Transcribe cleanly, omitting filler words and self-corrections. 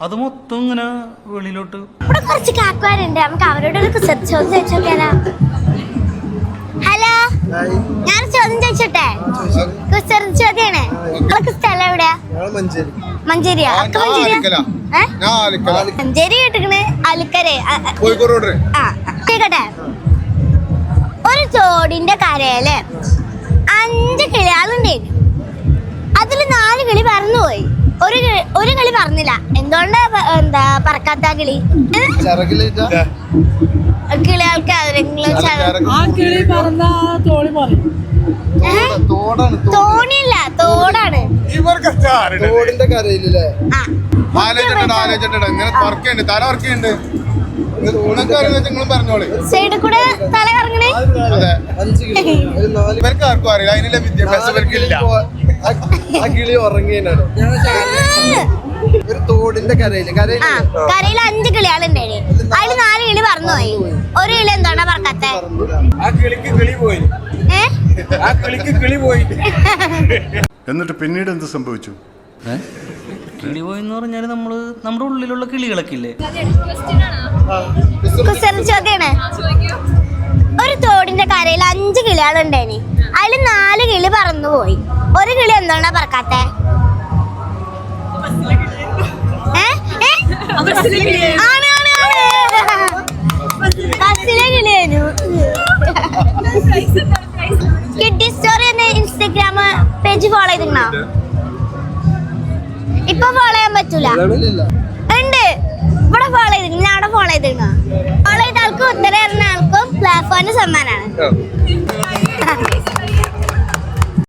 അത് മൊത്തം ഇങ്ങനെ വെളിയിലോട്ട്. ഇവിടെ കുറച്ച് കാക്കുകാരുണ്ട്, നമുക്ക് അവരോട് ഒരു ചോദ്യം ചോദിച്ചോക്കാലോ. ഹലോ, ഞാൻ ചോദ്യം ചോദിച്ചോട്ടെ? ചോദ്യാണ്. നിങ്ങൾക്ക് സ്ഥലം എവിടെയാ? മഞ്ചേരിയാ? മഞ്ചേരി കേട്ടിക്കണ്. അലിക്കരെ കേക്കട്ടെ. ഒരു തോടിന്റെ കരയില് 5 കിളികളുണ്ടായിരുന്നു. അതില് 4 കിളി പറന്നുപോയി. ഒരു കിളി പറഞ്ഞില്ല. എന്തുകൊണ്ടാ പറക്കാത്ത കിളി? കിളികൾക്ക് തോണിയല്ല, തോടാണ്. സൈഡിൽ കൂടെ തല കറങ്ങണേ. ഒരു തോടിന്റെ കരയില് 5 കിളികളുണ്ടായിരുന്നു. അതില് 4 കിളി പറന്നുപോയി. ഒരു കിളി എന്താണ് പറക്കാത്ത? എന്നിട്ട് പിന്നീട് എന്ത് സംഭവിച്ചു? കിളി പോയെന്ന് പറഞ്ഞാല് നമ്മുടെ ഉള്ളിലുള്ള കിളികളൊക്കെ ഇല്ലേ? ചോദ്യാണ്. ഒരു തോടിന്റെ കരയിൽ 5 കിളികളുണ്ടായിരുന്നു. അതില് 4 കിളി പറന്നുപോയി. ഒരു കിളി എന്താണ് പറക്കാത്ത? ബസ്സിലെ കിളിയായിരുന്നു. കിഡി സ്റ്റോറി എന്ന ഇൻസ്റ്റഗ്രാം പേജ് ഫോളോ ചെയ്തിരുന്നോ? ഇപ്പൊ ഫോളോ ചെയ്യാൻ പറ്റൂല. ഉണ്ട്, ഇവിടെ ഫോളോ ചെയ്തിരുന്നു. ഞാൻ അവിടെ ഫോളോ ചെയ്തിരുന്നോ? ഫോളോ ചെയ്ത ആൾക്കും ഉത്തരം അറിഞ്ഞ ആൾക്കും പ്ലാറ്റ്ഫോമിന് സമ്മാനാണ്.